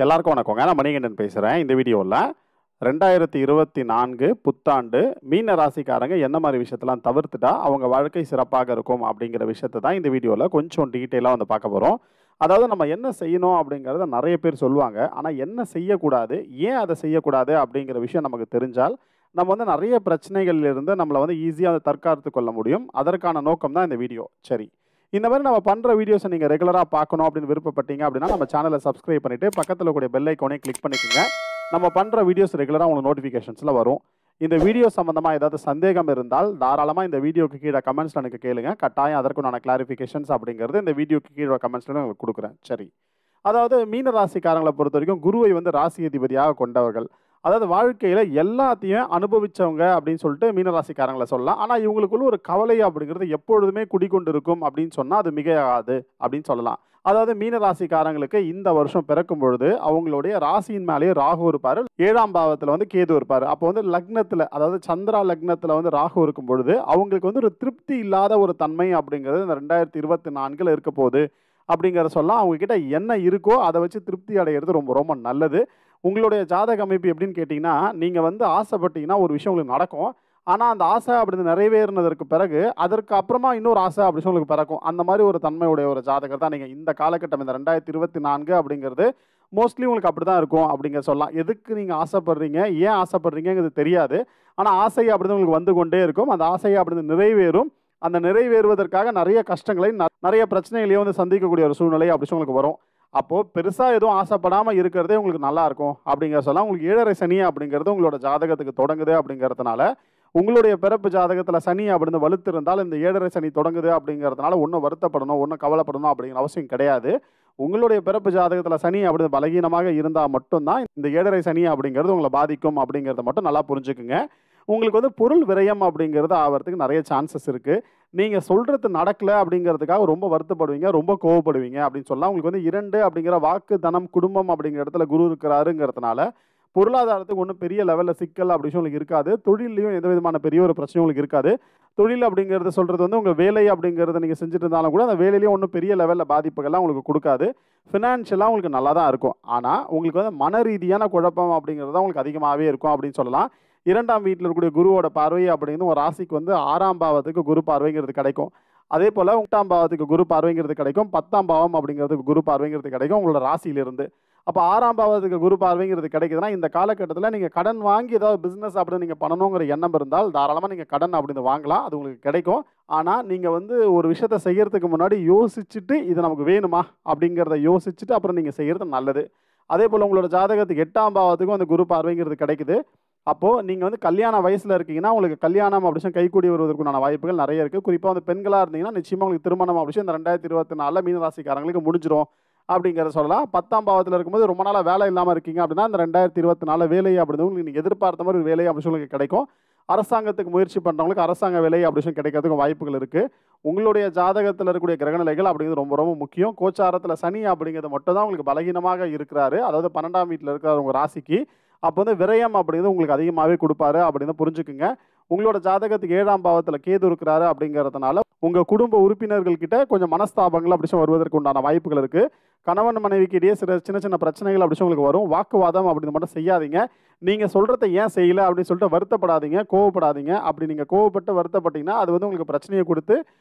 எல்லாருக்கும் வணக்கங்க. நான் மணிகண்டன் பேசுகிறேன். இந்த வீடியோவில் 2024 புத்தாண்டு மீன ராசிக்காரங்க என்ன மாதிரி விஷயத்தெல்லாம் தவிர்த்துட்டா அவங்க வாழ்க்கை சிறப்பாக இருக்கும் அப்படிங்கிற விஷயத்தை தான் இந்த வீடியோவில் கொஞ்சம் டீட்டெயிலாக வந்து பார்க்க போகிறோம். அதாவது நம்ம என்ன செய்யணும் அப்படிங்கிறத நிறைய பேர் சொல்லுவாங்க. ஆனால் என்ன செய்யக்கூடாது, ஏன் அதை செய்யக்கூடாது அப்படிங்கிற விஷயம் நமக்கு தெரிஞ்சால் நம்ம வந்து நிறைய பிரச்சனைகளிலிருந்து நம்மளை வந்து ஈஸியாக வந்து தற்காத்து கொள்ள முடியும். அதற்கான நோக்கம் தான் இந்த வீடியோ. சரி, இந்த மாதிரி நம்ம பண்ணுற வீடியோஸை நீங்கள் ரெகுலராக பார்க்கணும் அப்படின்னு விருப்பப்பட்டீங்க அப்படின்னா நம்ம சேனலை சப்ஸ்கிரைப் பண்ணிவிட்டு பக்கத்தில் கூடிய பெல் ஐக்கானே கிளிக் பண்ணிக்கோங்க. நம்ம பண்ணுற வீடியோஸ் ரெகுலராக உங்களுக்கு நோட்டிஃபிகேஷன்ஸில் வரும். இந்த வீடியோ சம்மந்தமாக ஏதாவது சந்தேகம் இருந்தால் தாராளமாக இந்த வீடியோக்கு கீழே கமெண்ட்ஸில் எனக்கு கேளுங்க. கட்டாயம் அதற்குண்டான கிளாரிஃபிகேஷன்ஸ் அப்படிங்கிறது இந்த வீடியோக்கு கீழே கமெண்ட்ஸில் உங்களுக்கு கொடுக்குறேன். சரி, அதாவது மீன ராசிக்காரங்களை பொறுத்த வரைக்கும் குருவை வந்து ராசி அதிபதியாக கொண்டவர்கள். அதாவது வாழ்க்கையில் எல்லாத்தையும் அனுபவித்தவங்க அப்படின்னு சொல்லிட்டு மீனராசிக்காரங்களை சொல்லலாம். ஆனால் இவங்களுக்குள்ள ஒரு கவலை அப்படிங்கிறது எப்பொழுதுமே குடிக்கொண்டு இருக்கும் அப்படின்னு சொன்னால் அது மிகையாகாது அப்படின்னு சொல்லலாம். அதாவது மீனராசிக்காரங்களுக்கு இந்த வருஷம் பிறக்கும் பொழுது அவங்களுடைய ராசியின் மேலேயே ராகு இருப்பார், 7ஆம் பாவத்தில் வந்து கேது இருப்பார். அப்போ வந்து லக்னத்தில், அதாவது சந்திரா லக்னத்தில் வந்து ராகு இருக்கும் பொழுது அவங்களுக்கு வந்து ஒரு திருப்தி இல்லாத ஒரு தன்மை அப்படிங்கிறது இந்த 2024 இருக்க போகுது அப்படிங்கிறத சொல்லலாம். அவங்கக்கிட்ட என்ன இருக்கோ அதை வச்சு திருப்தி அடைகிறது ரொம்ப ரொம்ப நல்லது. உங்களுடைய ஜாதக அமைப்பு எப்படின்னு கேட்டிங்கன்னா, நீங்கள் வந்து ஆசைப்பட்டீங்கன்னா ஒரு விஷயம் உங்களுக்கு நடக்கும். ஆனால் அந்த ஆசை அப்படி நிறைவேறினதற்கு பிறகு அதற்கு அப்புறமா இன்னொரு ஆசை அப்படி உங்களுக்கு பிறக்கும். அந்த மாதிரி ஒரு தன்மையுடைய ஒரு ஜாதகர் தான் நீங்கள். இந்த காலகட்டம் இந்த 2024 அப்படிங்கிறது மோஸ்ட்லி உங்களுக்கு அப்படி தான் இருக்கும் அப்படிங்கிற சொல்லலாம். எதுக்கு நீங்கள் ஆசைப்படுறீங்க, ஏன் ஆசைப்படுறீங்கிறது தெரியாது. ஆனால் ஆசை அப்படின்னு உங்களுக்கு வந்து கொண்டே இருக்கும். அந்த ஆசையை அப்படி நிறைவேறும். அந்த நிறைவேறுவதற்காக நிறைய கஷ்டங்களையும் நிறைய பிரச்சனைகளையும் வந்து சந்திக்கக்கூடிய ஒரு சூழ்நிலை அப்படி உங்களுக்கு வரும். அப்போது பெருசாக எதுவும் ஆசைப்படாமல் இருக்கிறதே உங்களுக்கு நல்லா இருக்கும் அப்படிங்கிற சொல்லலாம். உங்களுக்கு 7.5 சனி அப்படிங்கிறது உங்களோட ஜாதகத்துக்கு தொடங்குது அப்படிங்கிறதுனால உங்களுடைய பிறப்பு ஜாதகத்தில் சனி அப்படின்னு வலுத்திருந்தால் இந்த 7.5 சனி தொடங்குது அப்படிங்கிறதுனால ஒன்றும் வருத்தப்படணும், ஒன்றும் கவலைப்படணும் அப்படிங்கிற அவசியம் கிடையாது. உங்களுடைய பிறப்பு ஜாதகத்தில் சனி அப்படின்னு பலகீனமாக இருந்தால் மட்டும்தான் இந்த 7.5 சனி அப்படிங்கிறது உங்களை பாதிக்கும் அப்படிங்கிறத மட்டும் நல்லா புரிஞ்சுக்குங்க. உங்களுக்கு வந்து பொருள் விரயம் அப்படிங்கிறது ஆகிறதுக்கு நிறைய சான்சஸ் இருக்குது. நீங்கள் சொல்கிறது நடக்கலை அப்படிங்கிறதுக்காக ரொம்ப வருத்தப்படுவீங்க, ரொம்ப கோவப்படுவீங்க அப்படின்னு சொல்லலாம். உங்களுக்கு வந்து 2 அப்படிங்கிற வாக்கு, தனம், குடும்பம் அப்படிங்கிற இடத்துல குரு இருக்கிறாருங்கிறதுனால பொருளாதாரத்துக்கு ஒன்றும் பெரிய லெவலில் சிக்கல் அப்படி உங்களுக்கு இருக்காது. தொழிலையும் எந்த விதமான பெரிய ஒரு பிரச்சனையும் உங்களுக்கு இருக்காது. தொழில் அப்படிங்கிறது சொல்கிறது வந்து உங்கள் வேலை அப்படிங்கிறத நீங்கள் செஞ்சுட்டு இருந்தாலும் கூட அந்த வேலையிலையும் ஒன்றும் பெரிய லெவலில் பாதிப்புகள்லாம் உங்களுக்கு கொடுக்காது. ஃபினான்ஷியலாக உங்களுக்கு நல்லா தான் இருக்கும். ஆனால் உங்களுக்கு வந்து மன ரீதியான குழப்பம் அப்படிங்கிறது தான் உங்களுக்கு அதிகமாகவே இருக்கும் அப்படின்னு சொல்லலாம். 2ஆம் வீட்டில் இருக்கக்கூடிய குருவோட பார்வை அப்படிங்கிறது ஒரு ராசிக்கு வந்து 6ஆம் பாவத்துக்கு குரு பார்வைங்கிறது கிடைக்கும். அதே போல் 8ஆம் பாவத்துக்கு குரு பார்வைங்கிறது கிடைக்கும். 10ஆம் பாவம் அப்படிங்கிறதுக்கு குரு பார்வைங்கிறது கிடைக்கும் உங்களோட ராசியிலிருந்து. அப்போ 6ஆம் பாவத்துக்கு குரு பார்வைங்கிறது கிடைக்குதுன்னா இந்த காலகட்டத்தில் நீங்கள் கடன் வாங்கி ஏதாவது பிஸ்னஸ் அப்படின்னு நீங்கள் பண்ணணுங்கிற எண்ணம் இருந்தால் தாராளமாக நீங்கள் கடன் அப்படின்னு வாங்கலாம், அது உங்களுக்கு கிடைக்கும். ஆனால் நீங்கள் வந்து ஒரு விஷயத்தை செய்கிறதுக்கு முன்னாடி யோசிச்சுட்டு இது நமக்கு வேணுமா அப்படிங்கிறத யோசிச்சுட்டு அப்புறம் நீங்கள் செய்கிறது நல்லது. அதே போல் உங்களோட ஜாதகத்துக்கு 8ஆம் பாவத்துக்கும் அந்த குரு பார்வைங்கிறது கிடைக்குது. அப்போது நீங்கள் வந்து கல்யாண வயசில் இருக்கீங்கன்னா உங்களுக்கு கல்யாணம் அப்படின்னா கைக்கூடி வருவதற்குண்டான வாய்ப்புகள் நிறைய இருக்குது. குறிப்பாக வந்து பெண்களாக இருந்தீங்கன்னா நிச்சயமாக உங்களுக்கு திருமணம் அப்படின்னா இந்த 2024 மீனராசிக்காரங்களுக்கு முடிஞ்சிடும் அப்படிங்கிறத சொல்லலாம். 10ஆம் பாவத்தில் இருக்கும்போது ரொம்ப நாளாக வேலை இல்லாமல் இருக்கீங்க அப்படின்னா இந்த 2024 வேலை அப்படின்னு நீங்கள் எதிர்பார்த்த மாதிரி ஒரு வேலை அப்படின்னு சொல்லி கிடைக்கும். அரசாங்கத்துக்கு முயற்சி பண்ணுறவங்களுக்கு அரசாங்க வேலை அப்படின்னு கிடைக்கிறதுக்கு வாய்ப்புகள் இருக்குது. உங்களுடைய ஜாதகத்தில் இருக்கக்கூடிய கிரகநிலைகள் அப்படிங்கிறது ரொம்ப ரொம்ப முக்கியம். கோச்சாரத்தில் சனி அப்படிங்கிறது மட்டும் தான் உங்களுக்கு பலகீனமாக இருக்கிறாரு, அதாவது 12ஆம் வீட்டில் இருக்கிறார் உங்கள் ராசிக்கு. அப்போ வந்து விரயம் அப்படிங்கிறது உங்களுக்கு அதிகமாகவே கொடுப்பாரு அப்படின்னு புரிஞ்சுக்குங்க. உங்களோட ஜாதகத்துக்கு 7ஆம் பாவத்தில் கேது இருக்கிறாரு அப்படிங்கிறதுனால உங்கள் குடும்ப உறுப்பினர்கள்கிட்ட கொஞ்சம் மனஸ்தாபங்கள் அப்படி வருவதற்கு உண்டான வாய்ப்புகள் இருக்குது. கணவன் மனைவிக்கு இடையே சின்ன சின்ன பிரச்சனைகள் அப்படி உங்களுக்கு வரும். வாக்குவாதம் அப்படின்னு மட்டும் செய்யாதீங்க. நீங்கள் சொல்கிறத ஏன் செய்யலை அப்படின்னு சொல்லிட்டு வருத்தப்படாதீங்க, கோவப்படாதீங்க. அப்படி நீங்கள் கோவப்பட்டு வருத்தப்பட்டீங்கன்னா அது வந்து உங்களுக்கு பிரச்சனையை கொடுத்து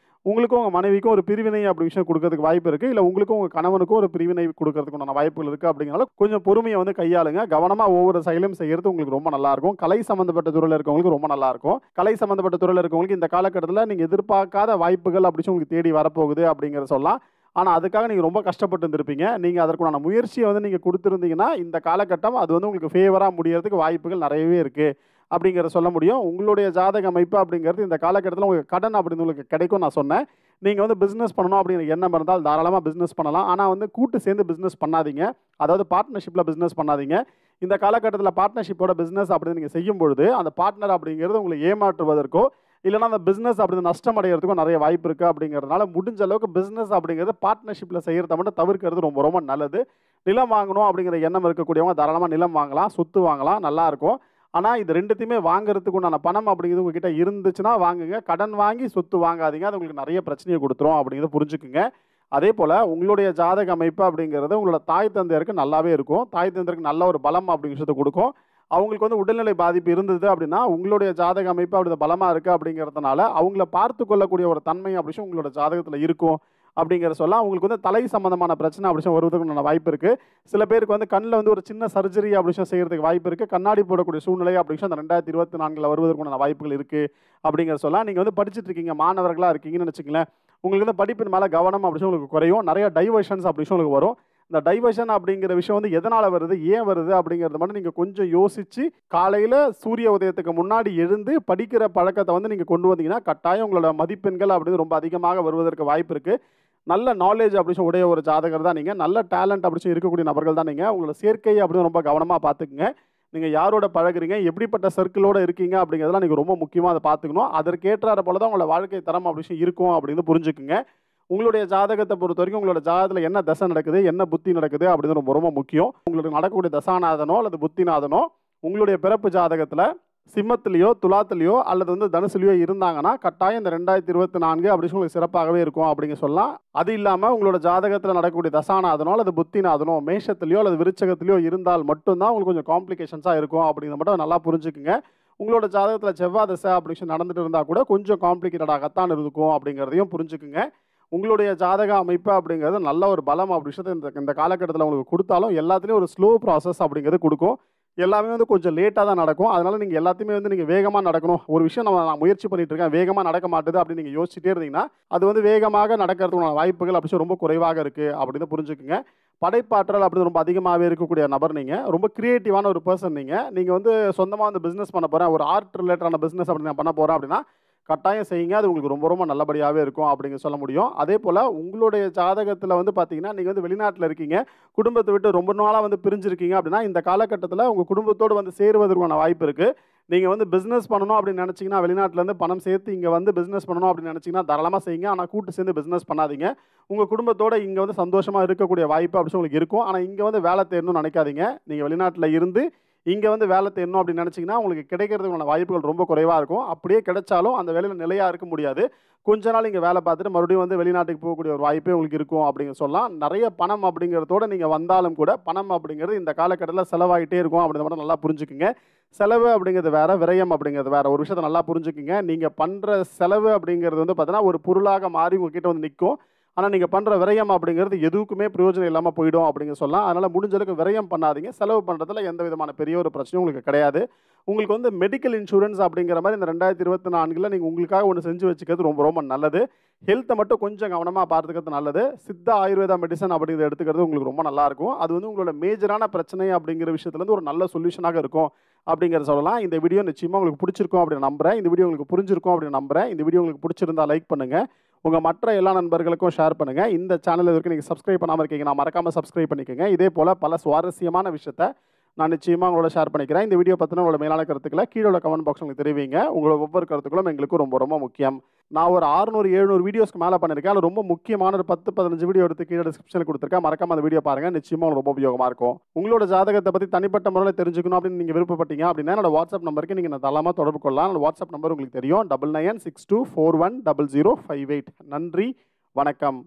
உங்களுக்கும் உங்கள் மனைவிக்கும் ஒரு பிரிவினை அப்படி விஷயம் கொடுக்கறதுக்கு வாய்ப்பு இருக்குது. இல்லை உங்களுக்கும் உங்கள் கணவனுக்கும் ஒரு பிரிவினை கொடுக்கறதுக்கு உண்டான வாய்ப்புகள் இருக்குது. அப்படிங்கிறனால கொஞ்சம் பொறுமையை வந்து கையாளுங்க. கவனமாக ஒவ்வொரு செயலும் செய்கிறது உங்களுக்கு ரொம்ப நல்லாயிருக்கும். கலை சம்மந்தப்பட்ட துறையில் இருக்கவங்களுக்கு ரொம்ப நல்லாயிருக்கும். கலை சம்மந்தப்பட்ட துறையில் இருக்கவங்களுக்கு இந்த காலகட்டத்தில் நீங்கள் எதிர்பார்க்காத வாய்ப்புகள் அப்படி உங்களுக்கு தேடி வரப்போகுது அப்படிங்கிறத சொல்லலாம். ஆனால் அதுக்காக நீங்கள் ரொம்ப கஷ்டப்பட்டு இருந்திருப்பீங்க. நீங்கள் அதற்குண்டான முயற்சியை வந்து நீங்கள் கொடுத்துருந்தீங்கன்னா இந்த காலகட்டம் அது வந்து உங்களுக்கு ஃபேவராக முடியறதுக்கு வாய்ப்புகள் நிறையவே இருக்குது அப்படிங்கிறத சொல்ல முடியும். உங்களுடைய ஜாதக அமைப்பு அப்படிங்கிறது இந்த காலகட்டத்தில் உங்களுக்கு கடன் அப்படின்னு உங்களுக்கு கிடைக்கும் நான் சொன்னேன். நீங்கள் வந்து பிஸ்னஸ் பண்ணணும் அப்படிங்கிற எண்ணம் இருந்தால் தாராளமாக பிஸ்னஸ் பண்ணலாம். ஆனால் வந்து கூட்டு சேர்ந்து பிஸ்னஸ் பண்ணாதீங்க, அதாவது பார்ட்னர்ஷிப்பில் பிஸ்னஸ் பண்ணாதீங்க. இந்த காலகட்டத்தில் பார்ட்னர்ஷிப்போட பிஸ்னஸ் அப்படின்னு நீங்கள் செய்யும் பொழுது அந்த பார்ட்னர் அப்படிங்கிறது உங்களை ஏமாற்றுவதற்கோ இல்லைனா அந்த பிஸ்னஸ் அப்படி நஷ்டம் அடைகிறதுக்கும் நிறைய வாய்ப்பு இருக்குது. அப்படிங்கிறதுனால முடிஞ்ச அளவுக்கு பிஸ்னஸ் அப்படிங்கிறது பார்ட்னர்ஷிப்பில் செய்கிறத மட்டும் தவிர்க்கிறது ரொம்ப ரொம்ப நல்லது. நிலம் வாங்கணும் அப்படிங்கிற எண்ணம் இருக்கக்கூடியவங்க தாராளமாக நிலம் வாங்கலாம், சொத்து வாங்கலாம், நல்லாயிருக்கும். ஆனால் இது ரெண்டுத்தையுமே வாங்குறதுக்கு உண்டான பணம் அப்படிங்கிறது உங்ககிட்ட இருந்துச்சுன்னா வாங்குங்க. கடன் வாங்கி சொத்து வாங்காதீங்க, அது உங்களுக்கு நிறைய பிரச்சனையை கொடுத்துரும் அப்படிங்கிறத புரிஞ்சுக்குங்க. அதே போல் உங்களுடைய ஜாதக அமைப்பு அப்படிங்கிறது உங்களோட தாய் தந்தையருக்கு நல்லாவே இருக்கும். தாய் தந்தையருக்கு நல்ல ஒரு பலம் அப்படிங்கிற விஷயத்தை கொடுக்கும். அவங்களுக்கு வந்து உடல்நிலை பாதிப்பு இருந்தது அப்படின்னா, உங்களுடைய ஜாதக அமைப்பு அப்படி பலமா இருக்கு அப்படிங்கிறதுனால, அவங்கள பார்த்து கொள்ளக்கூடிய ஒரு தன்மை அப்படி விஷயம் உங்களோட ஜாதகத்துல இருக்கும் அப்படிங்கிற சொல்லலாம். உங்களுக்கு வந்து தலை சம்பந்தமான பிரச்சனை அப்படி விஷயம் வருவதற்குண்டான வாய்ப்பு இருக்கு. சில பேருக்கு வந்து கண்ல வந்து ஒரு சின்ன சர்ஜரி அப்படி விஷயம் செய்யறதுக்கு வாய்ப்பு இருக்கு. கண்ணாடி போடக்கூடிய சூழ்நிலை அப்படி விஷயம் அந்த 2024ல வருவதற்குண்டான வாய்ப்புகள் இருக்கு அப்படிங்கிற சொல்லலாம். நீங்க வந்து படிச்சுட்டு இருக்கீங்க, மாணவர்களா இருக்கீங்கன்னு வச்சுக்கங்களேன். உங்களுக்கு வந்து படிப்பின் மேல கவனம் அப்படி விஷயம் உங்களுக்கு குறையும். நிறைய டைவர்ஷன்ஸ் அப்படி விஷயம் உங்களுக்கு வரும். இந்த டைவர்ஷன் அப்படிங்கிற விஷயம் வந்து எதனால வருது, ஏன் வருது அப்படிங்கிறத மட்டும் நீங்க கொஞ்சம் யோசிச்சு, காலையில சூரிய உதயத்துக்கு முன்னாடி எழுந்து படிக்கிற பழக்கத்தை வந்து நீங்க கொண்டு வந்தீங்கன்னா, கட்டாயம் உங்களோட மதிப்பெண்கள் அப்படிங்கிறது ரொம்ப அதிகமாக வருவதற்கு வாய்ப்பு இருக்கு. நல்ல நாலேஜ் அப்படி உடைய ஒரு ஜாதகர் தான் நீங்க. நல்ல டேலண்ட் அப்படி இருக்கக்கூடிய நபர்கள் தான் நீங்க. உங்களோட சேர்க்கை அப்படின்னு ரொம்ப கவனமா பார்த்துக்குங்க. நீங்க யாரோட பழகுறீங்க, எப்படிப்பட்ட சர்க்கிளோட இருக்கீங்க அப்படிங்கிறதெல்லாம் நீங்க ரொம்ப முக்கியமா அதை பார்த்துக்கணும். அதற்கேற்றாற போல தான் உங்களோட வாழ்க்கை தரம் அப்படி விஷயம் இருக்கும் அப்படின்னு புரிஞ்சுக்குங்க. உங்களுடைய ஜாதகத்தை பொறுத்த வரைக்கும் உங்களோட ஜாதகத்தில் என்ன தசை நடக்குது, என்ன புத்தி நடக்குது அப்படின்னு ரொம்ப ரொம்ப முக்கியம். உங்களுக்கு நடக்கக்கூடிய தசாநாதனோ அல்லது புத்திநாதனோ உங்களுடைய பிறப்பு ஜாதகத்தில் சிம்மத்திலேயோ துலாத்திலேயோ அல்லது வந்து தனுசுலையோ இருந்தாங்கன்னா கட்டாயம் இந்த 2024 அப்படி உங்களுக்கு சிறப்பாகவே இருக்கும் அப்படிங்க சொல்லலாம். அது இல்லாமல் உங்களோட ஜாதகத்தில் நடக்கக்கூடிய தசாநாதனோ அல்லது புத்திநாதனோ மேஷத்திலேயோ அல்லது விருச்சகத்திலேயோ இருந்தால் மட்டும்தான் உங்களுக்கு கொஞ்சம் காம்ப்ளிகேஷன்ஸாக இருக்கும் அப்படிங்கிறத மட்டும் நல்லா புரிஞ்சுக்குங்க. உங்களோட ஜாதகத்தில் செவ்வாய் தசை அப்படி விஷயம் நடந்துட்டு இருந்தால் கூட கொஞ்சம் காம்ப்ளிகேட்டடாகத்தான் இருக்கும் அப்படிங்கிறதையும் புரிஞ்சுக்குங்க. உங்களுடைய ஜாதக அமைப்பு அப்படிங்கிறது நல்ல ஒரு பலம் அப்படி விஷயத்தை இந்த காலகட்டத்தில் உங்களுக்கு கொடுத்தாலும் எல்லாத்துலேயும் ஒரு ஸ்லோ ப்ராசஸ் அப்படிங்கிறது கொடுக்கும். எல்லாமே வந்து கொஞ்சம் லேட்டாக தான் நடக்கும். அதனால நீங்கள் எல்லாத்தையுமே வந்து நீங்கள் வேகமாக நடக்கணும். ஒரு விஷயம் நான் முயற்சி பண்ணிட்டு இருக்கேன், வேகமாக நடக்க மாட்டுது அப்படின்னு நீங்கள் யோசிச்சுட்டே இருந்தீங்கன்னா, அது வந்து வேகமாக நடக்கிறதுக்கான வாய்ப்புகள் அப்படி ரொம்ப குறைவாக இருக்குது அப்படின்னு புரிஞ்சுக்குங்க. படைப்பாற்றல் அப்படி ரொம்ப அதிகமாகவே இருக்கக்கூடிய நபர் நீங்கள். ரொம்ப கிரியேட்டிவான ஒரு பர்சன் நீங்கள். நீங்கள் வந்து சொந்தமாக வந்து பிஸ்னஸ் பண்ண போகிறேன், ஒரு ஆர்ட் ரிலேட்டடான பிஸ்னஸ் அப்படி நான் பண்ண போகிறேன் அப்படின்னா கட்டாயம் செய்யுங்க. அது உங்களுக்கு ரொம்ப ரொம்ப நல்லபடியாகவே இருக்கும் அப்படிங்க சொல்ல முடியும். அதே போல் உங்களுடைய ஜாதகத்தில் வந்து பார்த்தீங்கன்னா, நீங்கள் வந்து வெளிநாட்டில் இருக்கீங்க, குடும்பத்தை விட்டு ரொம்ப நாளாக வந்து பிரிஞ்சிருக்கீங்க அப்படின்னா, இந்த காலகட்டத்தில் உங்கள் குடும்பத்தோடு வந்து சேருவதற்கான வாய்ப்பு இருக்குது. நீங்கள் வந்து பிஸ்னஸ் பண்ணணும் அப்படின்னு நினச்சிங்கன்னா, வெளிநாட்டிலேருந்து பணம் சேர்த்து இங்கே வந்து பிஸ்னஸ் பண்ணணும் அப்படின்னு நினச்சிங்கன்னா தாராளமாக செய்யுங்க. ஆனால் கூட்டு சேர்ந்து பிஸ்னஸ் பண்ணாதீங்க. உங்கள் குடும்பத்தோடு இங்கே வந்து சந்தோஷமாக இருக்கக்கூடிய வாய்ப்பு அப்படி உங்களுக்கு இருக்கும். ஆனால் இங்கே வந்து வேலை தேடணும்னு நினைக்காதீங்க. நீங்கள் வெளிநாட்டில் இருந்து இங்கே வந்து வேலை தேடணும் அப்படின்னு நினச்சிங்கன்னா உங்களுக்கு கிடைக்கிறதுக்கான வாய்ப்புகள் ரொம்ப குறைவாக இருக்கும். அப்படியே கிடைச்சாலும் அந்த வேலையில் நிலையாக இருக்க முடியாது. கொஞ்ச நாள் இங்கே வேலை பார்த்துட்டு மறுபடியும் வந்து வெளிநாட்டுக்கு போகக்கூடிய ஒரு வாய்ப்பே உங்களுக்கு இருக்கும் அப்படிங்க சொல்லலாம். நிறைய பணம் அப்படிங்கிறதோட நீங்கள் வந்தாலும் கூட பணம் அப்படிங்கிறது இந்த காலகட்டத்தில் செலவாகிட்டே இருக்கும் அப்படிங்கிறத மட்டும் நல்லா புரிஞ்சுக்குங்க. செலவு அப்படிங்கிறது வேற, விரயம் அப்படிங்கிறது வேற. ஒரு விஷயத்தை நல்லா புரிஞ்சுக்குங்க. நீங்கள் பண்ணுற செலவு அப்படிங்கிறது வந்து பார்த்தீங்கன்னா ஒரு பொருளாக மாறி உங்ககிட்ட வந்து நிற்கும். ஆனால் நீங்கள் பண்ணுற விரயம் அப்படிங்கிறது எதுக்குமே பிரயோஜனம் இல்லாமல் போயிடும் அப்படிங்க சொல்லலாம். அதனால் முடிஞ்ச அளவுக்கு விரயம் பண்ணாதீங்க. செலவு பண்ணுறதுல எந்த விதமான பெரிய ஒரு பிரச்சனையும் உங்களுக்கு கிடையாது. உங்களுக்கு வந்து மெடிக்கல் இன்சூரன்ஸ் அப்படிங்கிற மாதிரி இந்த 2024ல் நீங்கள் உங்களுக்காக ஒன்று செஞ்சு வச்சுக்கிறது ரொம்ப ரொம்ப நல்லது. ஹெல்த்தை மட்டும் கொஞ்சம் கவனமாக பார்த்துக்கிறது நல்லது. சித்தா ஆயுர்வேதா மெடிசன் அப்படிங்கிறத எடுத்துக்கிறது உங்களுக்கு ரொம்ப நல்லாயிருக்கும். அது வந்து உங்களோட மேஜரான பிரச்சனை அப்படிங்கிற விஷயத்துலேருந்து ஒரு நல்ல சொல்யூஷனாக இருக்கும் அப்படிங்கிறத சொல்லலாம். இந்த வீடியோ நிச்சயமாக உங்களுக்கு பிடிச்சிருக்கும் அப்படின்னு நம்புகிறேன். இந்த வீடியோ உங்களுக்கு புரிஞ்சிருக்கும் அப்படின்னு நம்புகிறேன். இந்த வீடியோ உங்களுக்கு பிடிச்சிருந்தா லைக் பண்ணுங்கள். உங்கள் மற்ற எல்லா நண்பர்களுக்கும் ஷேர் பண்ணுங்கள். இந்த சேனல் இதற்கு நீங்கள் சப்ஸ்கிரைப் பண்ணாமல் இருக்கீங்கன்னா மறக்காமல் சப்ஸ்கிரைப் பண்ணிக்கோங்க. இதே போல் பல சுவாரஸ்யமான விஷயத்தை நான் நிச்சயமாக உங்களோட ஷேர் பண்ணிக்கிறேன். இந்த வீடியோ பற்றின உங்களோட மேலான கருத்துக்களை கீழே உள்ள கமெண்ட் பாக்ஸ் உங்களுக்கு தெரிவிங்க. உங்களோட ஒவ்வொரு கருத்துக்களும் எங்களுக்கு ரொம்ப ரொம்ப முக்கியம். நான் ஒரு 600-700 வீடியோஸ்க்கு மேலே பண்ணியிருக்கேன். அதில் ரொம்ப முக்கியமான ஒரு 10-15 வீடியோ எடுத்து கீழே டிஸ்கிரிப்ஷனில் கொடுத்துருக்கேன். மறக்காம அந்த வீடியோ பாருங்கள். நிச்சயமாக உங்களுக்கு ரொம்ப உபயோகமாக இருக்கும். உங்களோட ஜாதகத்தை பற்றி தனிப்பட்ட முறையில் தெரிஞ்சுக்கணும் அப்படின்னு நீங்கள் விருப்பப்பட்டீங்க அப்படின்னா என்னோட வாட்ஸ்அப் நம்பருக்கு நீங்கள் தாராளமாக தொடர்பு கொள்ளலாம். என்னோட வாட்ஸ்அப் நம்பர் உங்களுக்கு தெரியும், 9962410058. நன்றி, வணக்கம்.